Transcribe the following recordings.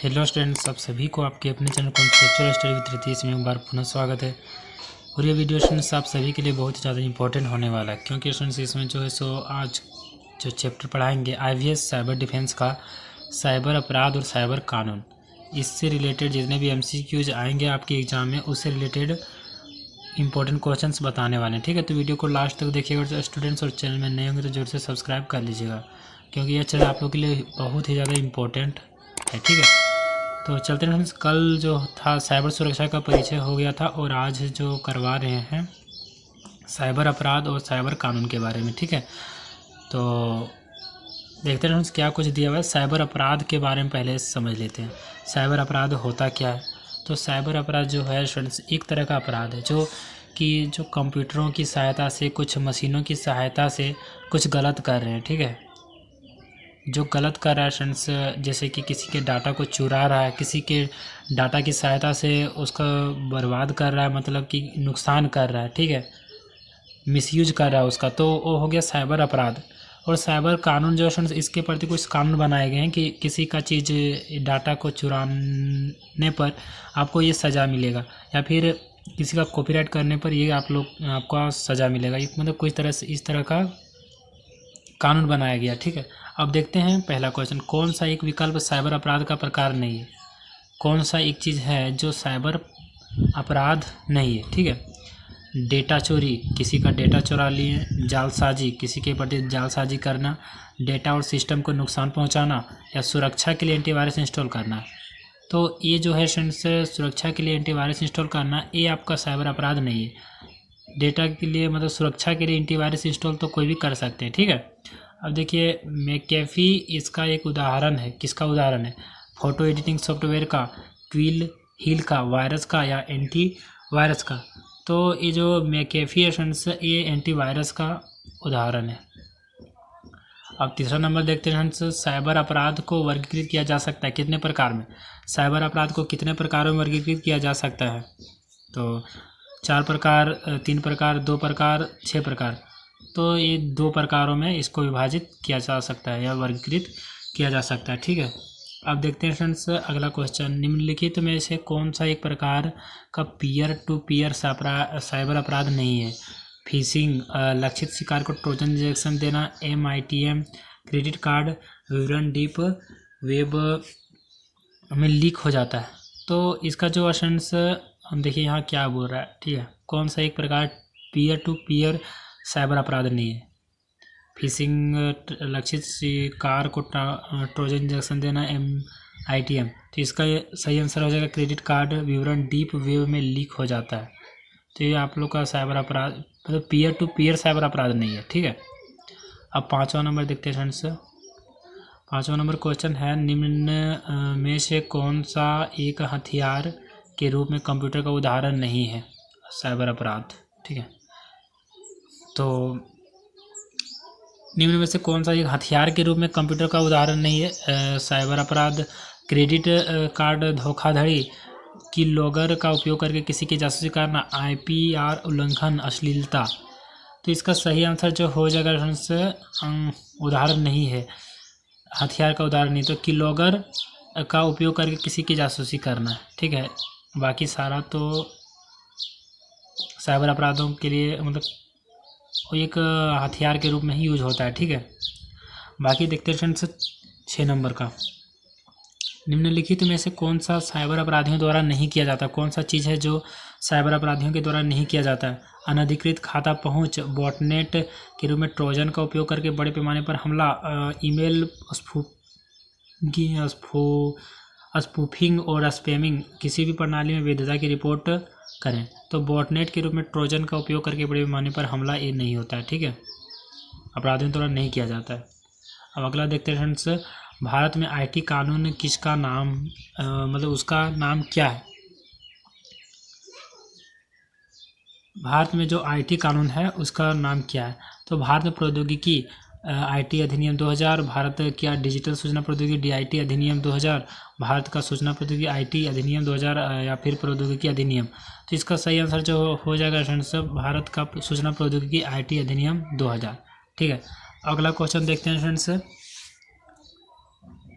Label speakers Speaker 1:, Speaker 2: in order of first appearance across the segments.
Speaker 1: Hello students, आप सभी को आपके अपने channel conceptual study with Ritesh में एक बार पुनः स्वागत है। और ये वीडियो स्टूडेंट्स आप सभी के लिए बहुत ही ज़्यादा इंपॉर्टेंट होने वाला है, क्योंकि स्टूडेंट्स इसमें जो है सो आज जो चैप्टर पढ़ाएंगे IVS साइबर डिफेंस का साइबर अपराध और साइबर कानून, इससे रिलेटेड जितने भी MCQs आएंगे आपके एग्ज़ाम में उससे रिलेटेड इंपॉर्टेंट क्वेश्चंस बताने वाले हैं। ठीक है, तो वीडियो को लास्ट तक देखिएगा स्टूडेंट्स, और चैनल में नए होंगे तो जरूर से सब्सक्राइब कर लीजिएगा, क्योंकि यह चैनल आप लोग के लिए बहुत ही ज़्यादा इंपॉर्टेंट है। ठीक है, तो चलते हैं। कल जो था साइबर सुरक्षा का परिचय हो गया था, और आज जो करवा रहे हैं साइबर अपराध और साइबर कानून के बारे में। ठीक है, तो देखते हैं क्या कुछ दिया हुआ है। साइबर अपराध के बारे में पहले समझ लेते हैं, साइबर अपराध होता क्या है। तो साइबर अपराध जो है स्टूडेंट्स एक तरह का अपराध है जो कंप्यूटरों की सहायता से, कुछ मशीनों की सहायता से कुछ गलत कर रहे हैं। ठीक है, जो गलत कर रहा है स्टूडेंट्स, जैसे कि किसी के डाटा को चुरा रहा है, किसी के डाटा की सहायता से उसका बर्बाद कर रहा है, मतलब कि नुकसान कर रहा है। ठीक है, मिसयूज कर रहा है उसका, तो वो हो गया साइबर अपराध। और साइबर कानून जो है इसके प्रति कुछ कानून बनाए गए हैं कि किसी का चीज़ डाटा को चुराने पर आपको ये सज़ा मिलेगा, या फिर किसी का कॉपीराइट करने पर ये आपको सज़ा मिलेगा। एक मतलब कुछ तरह से इस तरह का कानून बनाया गया। ठीक है, अब देखते हैं पहला क्वेश्चन, कौन सा एक विकल्प साइबर अपराध का प्रकार नहीं है। कौन सा एक चीज़ है जो साइबर अपराध नहीं है। ठीक है, डेटा चोरी, किसी का डेटा चुरा लिए, जालसाजी, किसी के प्रति जालसाजी करना, डेटा और सिस्टम को नुकसान पहुंचाना, या सुरक्षा के लिए एंटीवायरस इंस्टॉल करना। तो ये जो है सुरक्षा के लिए एंटीवायरस इंस्टॉल करना, ये आपका साइबर अपराध नहीं है। डेटा के लिए मतलब सुरक्षा के लिए एंटीवायरस इंस्टॉल तो कोई भी कर सकते हैं। ठीक है, अब देखिए मैकेफी इसका एक उदाहरण है। किसका उदाहरण है? फ़ोटो एडिटिंग सॉफ्टवेयर का, क्विल हिल का, वायरस का, या एंटी वायरस का। तो ये जो मैकेफी है ये एंटीवायरस का उदाहरण है। अब तीसरा नंबर देखते हैं साइबर अपराध को वर्गीकृत किया जा सकता है कितने प्रकार में। साइबर अपराध को कितने प्रकारों में वर्गीकृत किया जा सकता है? तो 4 प्रकार, 3 प्रकार, 2 प्रकार, 6 प्रकार। तो ये 2 प्रकारों में इसको विभाजित किया जा सकता है या वर्गीकृत किया जा सकता है। ठीक है, अब देखते हैं फ्रेंड्स अगला क्वेश्चन, निम्नलिखित में से कौन सा एक प्रकार का पीयर टू पीयर साइबर अपराध नहीं है? फिशिंग, लक्षित शिकार को ट्रोजन इंजेक्शन देना, MITM, क्रेडिट कार्ड विवरण डीप वेब में लीक हो जाता है। तो इसका जो फ्रेंड्स हम देखिए यहाँ क्या बोल रहा है। ठीक है, कौन सा एक प्रकार पीयर टू पीयर साइबर अपराध नहीं है? फिशिंग, लक्षित शिकार को ट्रोजन इंजेक्शन देना, MITM। तो इसका सही आंसर हो जाएगा क्रेडिट कार्ड विवरण डीप वेब में लीक हो जाता है। तो ये आप लोग का साइबर अपराध मतलब पीयर टू पीयर साइबर अपराध नहीं है। ठीक है, अब 5वां नंबर देखते हैं फ्रेंड्स। 5वां नंबर क्वेश्चन है, निम्न में से कौन सा एक हथियार के रूप में कंप्यूटर का उदाहरण नहीं है साइबर अपराध? ठीक है, तो निम्न में से कौन सा एक हथियार के रूप में कंप्यूटर का उदाहरण नहीं है साइबर अपराध? क्रेडिट कार्ड धोखाधड़ी, की लॉगर का उपयोग करके किसी की जासूसी करना, IPR उल्लंघन, अश्लीलता। तो इसका सही आंसर जो हो जाएगा उदाहरण नहीं है, हथियार का उदाहरण नहीं, तो की लॉगर का उपयोग करके किसी की जासूसी करना। ठीक है, बाकी सारा तो साइबर अपराधों के लिए मतलब एक हथियार के रूप में ही यूज होता है। ठीक है, बाकी देखते हैं फ्रेंड्स 6 नंबर का, निम्नलिखित में से कौन सा साइबर अपराधियों द्वारा नहीं किया जाता? कौन सा चीज़ है जो साइबर अपराधियों के द्वारा नहीं किया जाता है? अनधिकृत खाता पहुंच, बॉटनेट के रूप में ट्रोजन का उपयोग करके बड़े पैमाने पर हमला, ईमेल स्पूफिंग और स्पैमिंग, किसी भी प्रणाली में वैधता की रिपोर्ट करें। तो बॉटनेट के रूप में ट्रोजन का उपयोग करके बड़े पैमाने पर हमला ये नहीं होता है। ठीक है, अपराधियों द्वारा नहीं किया जाता है। अब अगला देखते हैं फ्रेंड्स, भारत में IT कानून किसका नाम मतलब उसका नाम क्या है? भारत में जो IT कानून है उसका नाम क्या है? तो भारत में प्रौद्योगिकी IT अधिनियम 2000, भारत क्या डिजिटल सूचना प्रौद्योगिकी DIT अधिनियम 2000, भारत का सूचना प्रौद्योगिकी IT अधिनियम 2000, या फिर प्रौद्योगिकी अधिनियम। तो इसका सही आंसर जो हो जाएगा फ्रेंड्स भारत का सूचना प्रौद्योगिकी IT अधिनियम 2000। ठीक है, अगला क्वेश्चन देखते हैं फ्रेंड्स,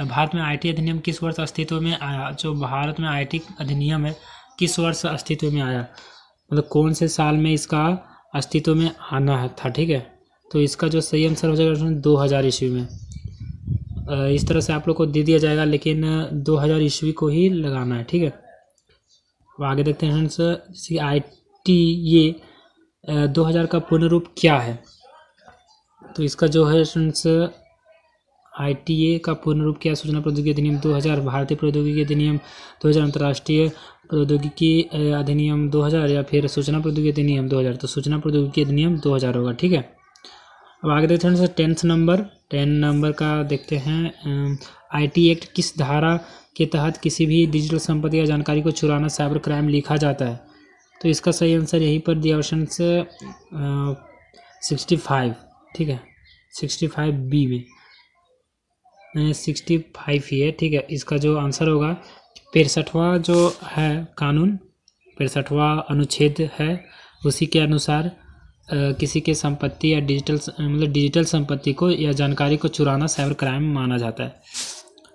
Speaker 1: भारत में आईटी अधिनियम किस वर्ष अस्तित्व में आया? जो भारत में आईटी अधिनियम है किस वर्ष अस्तित्व में आया, मतलब कौन से साल में इसका अस्तित्व में आना है था, ठीक है। तो इसका जो सही आंसर हो जाएगा 2000 ईस्वी में। इस तरह से आप लोग को दे दिया जाएगा, लेकिन 2000 ईस्वी को ही लगाना है, ठीक है। अब आगे देखते हैं फ्रेंड्स, आईटी ये 2000 का पूर्ण रूप क्या है? तो इसका जो है फ्रेंड्स आईटीए का पूर्ण रूप क्या? सूचना प्रौद्योगिकी अधिनियम 2000, भारतीय प्रौद्योगिकी अधिनियम 2000, अंतर्राष्ट्रीय प्रौद्योगिकी अधिनियम 2000, या फिर सूचना प्रौद्योगिकी अधिनियम 2000। तो सूचना प्रौद्योगिकी अधिनियम 2000 होगा, ठीक है। अब आगे देखते हैं 10 नंबर का देखते हैं। आईटी एक्ट किस धारा के तहत किसी भी डिजिटल संपत्ति या जानकारी को चुराना साइबर क्राइम लिखा जाता है? तो इसका सही आंसर यहीं पर दिया ऑप्शन से 65, ठीक है, 65 बी में 65 ही है, ठीक है। इसका जो आंसर होगा 65वां जो है कानून, 65वां अनुच्छेद है, उसी के अनुसार किसी के संपत्ति या डिजिटल संपत्ति को या जानकारी को चुराना साइबर क्राइम माना जाता है।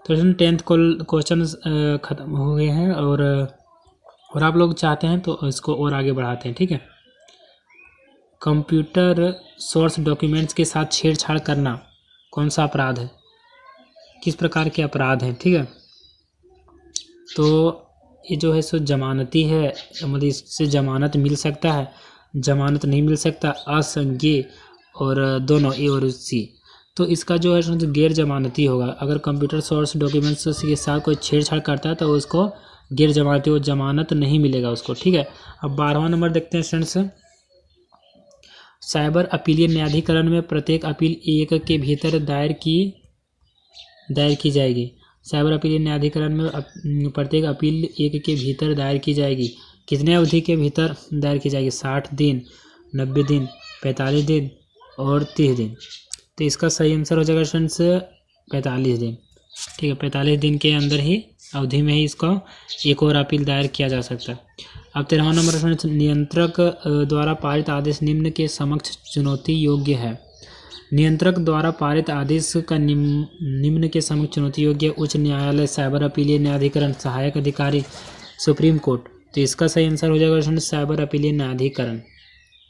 Speaker 1: तो 10th क्वेश्चन ख़त्म हो गए हैं, और आप लोग चाहते हैं तो इसको और आगे बढ़ाते हैं, ठीक है। कंप्यूटर सोर्स डॉक्यूमेंट्स के साथ छेड़छाड़ करना कौन सा अपराध है? किस प्रकार के अपराध हैं, ठीक है। तो ये जो है सो जमानती है, मतलब इससे जमानत मिल सकता है, जमानत नहीं मिल सकता, असंज्ञेय और दोनों ए और सी। तो इसका जो है सो गैर जमानती होगा। अगर कंप्यूटर सोर्स डॉक्यूमेंट्स के साथ कोई छेड़छाड़ करता है तो उसको गैर जमानती, वो जमानत नहीं मिलेगा उसको, ठीक है। अब 12वां नंबर देखते हैं फ्रेंड्स, साइबर अपीलीय न्यायाधिकरण में प्रत्येक अपील एक के भीतर दायर की जाएगी। साइबर अपीलीय न्यायाधिकरण में प्रत्येक अपील एक के भीतर दायर की जाएगी। कितने अवधि के भीतर दायर की जाएगी? 60 दिन, 90 दिन, 45 दिन और 30 दिन। तो इसका सही आंसर हो जाएगा फ्रेंड्स 45 दिन, ठीक है। 45 दिन के अंदर ही अवधि में ही इसका एक और अपील दायर किया जा सकता है। अब 13वां नंबर फ्रेंड्स, नियंत्रक द्वारा पारित आदेश निम्न के समक्ष चुनौती योग्य है। नियंत्रक द्वारा पारित आदेश का निम्न के समक्ष चुनौती योग्य: उच्च न्यायालय, साइबर अपीलीय न्यायाधिकरण, सहायक अधिकारी, सुप्रीम कोर्ट। तो इसका सही आंसर हो जाएगा फ्रेंड्स साइबर अपीलीय न्यायाधिकरण,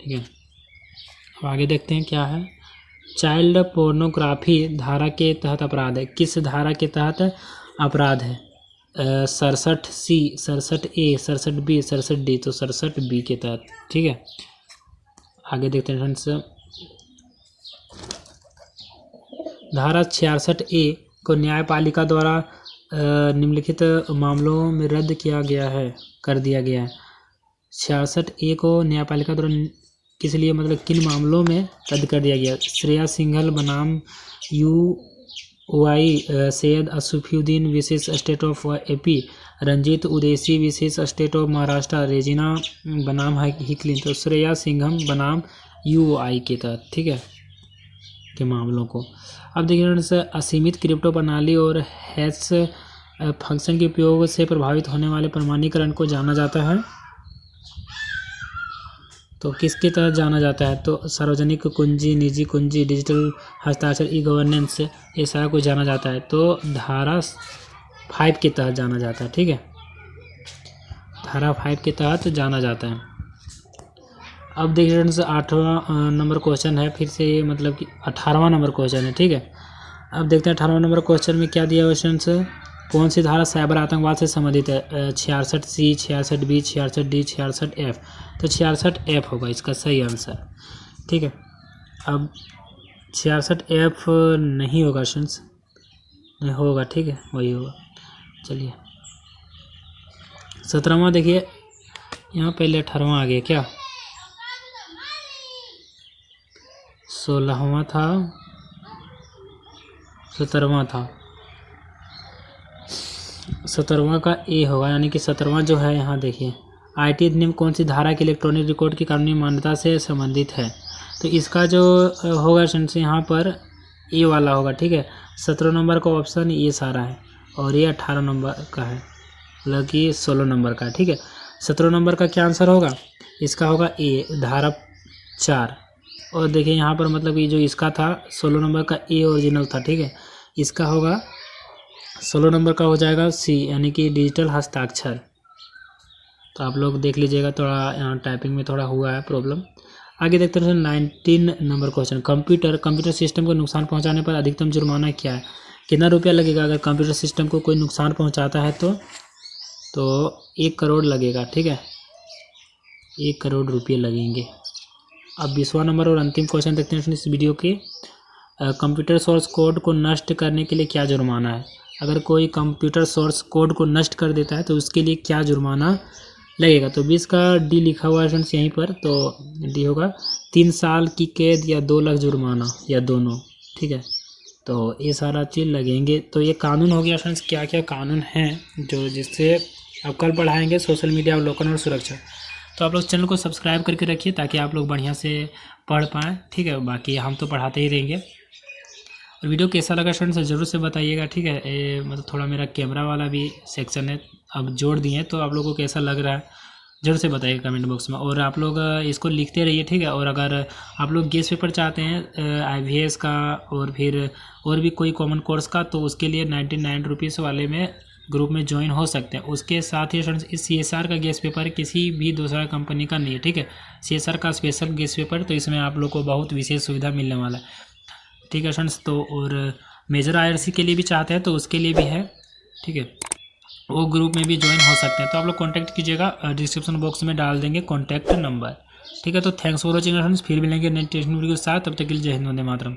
Speaker 1: ठीक है। अब आगे देखते हैं क्या है। चाइल्ड पोर्नोग्राफी धारा के तहत अपराध है। किस धारा के तहत अपराध है? 67C, 67A, 67B, 67D। तो 67B के तहत, ठीक है। आगे देखते हैं फ्रेंड्स, धारा 66A को न्यायपालिका द्वारा निम्नलिखित मामलों में रद्द कर दिया गया है। 66A को न्यायपालिका द्वारा किस लिए, मतलब किन मामलों में रद्द कर दिया गया? श्रेया सिंघल बनाम UY, Syed Asfuddin versus state of AP, Ranjit Udeshi versus state of Maharashtra, Regina बनाम हिकलिन। तो श्रेया सिंघम बनाम UY के तहत, ठीक है, के मामलों को। अब देखिए, असीमित क्रिप्टो प्रणाली और हैश फंक्शन के उपयोग से प्रभावित होने वाले प्रमाणीकरण को जाना जाता है। तो किसके तहत जाना जाता है? तो सार्वजनिक कुंजी, निजी कुंजी, डिजिटल हस्ताक्षर, ई गवर्नेंस, ये सारा कुछ जाना जाता है। तो धारा 5 के तहत जाना जाता है, ठीक है, धारा 5 के तहत जाना जाता है। अब देखिए फ्रेंड्स, 8वां नंबर क्वेश्चन है, फिर से मतलब कि 18वां नंबर क्वेश्चन है, ठीक है। अब देखते हैं 18वां नंबर क्वेश्चन में क्या दिया है फ्रेंड्स, कौन सी धारा साइबर आतंकवाद से संबंधित है? 66C, 66B, 66D, 66F। तो 66F होगा इसका सही आंसर, ठीक है। अब 66F नहीं होगा फ्रेंड्स, नहीं होगा, ठीक है, वही होगा। चलिए 17वां देखिए, यहाँ पहले 18वां आ गया क्या? 16वां था, 17वां था, 17वां का ए होगा, यानी कि 17वां जो है यहाँ देखिए, आईटी अधिनियम कौन सी धारा के इलेक्ट्रॉनिक रिकॉर्ड की कानूनी मान्यता से संबंधित है? तो इसका जो होगा फ्रेंड्स यहाँ पर ए वाला होगा, ठीक है। 17 नंबर का ऑप्शन ये सारा है, और ये 18 नंबर का है, मतलब कि 16 नंबर का, ठीक है। 17 नंबर का क्या आंसर होगा? इसका होगा ए, धारा 4। और देखिए यहाँ पर मतलब ये जो इसका था 16 नंबर का ए ओरिजिनल था, ठीक है। इसका होगा 16 नंबर का हो जाएगा सी, यानी कि डिजिटल हस्ताक्षर। तो आप लोग देख लीजिएगा, थोड़ा यहाँ टाइपिंग में थोड़ा हुआ है प्रॉब्लम। आगे देखते हैं 19 नंबर क्वेश्चन, कंप्यूटर सिस्टम को नुकसान पहुंचाने पर अधिकतम जुर्माना क्या है? कितना रुपया लगेगा अगर कंप्यूटर सिस्टम को कोई नुकसान पहुंचाता है तो 1 करोड़ लगेगा, ठीक है, 1 करोड़ रुपये लगेंगे। अब 20वां नंबर और अंतिम क्वेश्चन देखते हैं इस वीडियो के। कंप्यूटर सोर्स कोड को नष्ट करने के लिए क्या जुर्माना है? अगर कोई कंप्यूटर सोर्स कोड को नष्ट कर देता है तो उसके लिए क्या जुर्माना लगेगा? तो 20 का डी लिखा हुआ है फ्रेंड्स यहीं पर, तो डी होगा 3 साल की कैद या 2 लाख जुर्माना या दोनों, ठीक है। तो ये सारा चीज़ लगेंगे। तो ये कानून हो गया फ्रेंड्स, क्या क्या कानून हैं जो जिससे अब कल पढ़ाएंगे सोशल मीडिया अवलोकन और सुरक्षा। तो आप लोग चैनल को सब्सक्राइब करके रखिए ताकि आप लोग बढ़िया से पढ़ पाएँ, ठीक है। बाकी हम तो पढ़ाते ही रहेंगे। और वीडियो कैसा लगा फ्रेंड्स ज़रूर से बताइएगा, ठीक है। मतलब थोड़ा मेरा कैमरा वाला भी सेक्शन है अब जोड़ दिए, तो आप लोगों को कैसा लग रहा है ज़रूर से बताइएगा कमेंट बॉक्स में। और आप लोग इसको लिखते रहिए, ठीक है। और अगर आप लोग गेस्ट पेपर चाहते हैं IVS का और फिर और भी कोई कॉमन कोर्स का, तो उसके लिए 99 रुपीज़ वाले में ग्रुप में ज्वाइन हो सकते हैं। उसके साथ ही फ्रेंड्स इस CSR का गेस्ट पेपर किसी भी दूसरा कंपनी का नहीं है, ठीक है। CSR का स्पेशल गेस्ट पेपर, तो इसमें आप लोग को बहुत विशेष सुविधा मिलने वाला है, ठीक है फ्रेंड्स। तो और मेजर IRC के लिए भी चाहते हैं तो उसके लिए भी है, ठीक है, वो ग्रुप में भी ज्वाइन हो सकते हैं। तो आप लोग कांटेक्ट कीजिएगा, डिस्क्रिप्शन बॉक्स में डाल देंगे कांटेक्ट नंबर, ठीक है। तो थैंक्स फॉर वॉचिंग फ्रेंड्स, फिर मिलेंगे नेक्स्ट वीडियो के साथ, तब तक के लिए जय हिंद, वंदे मातरम।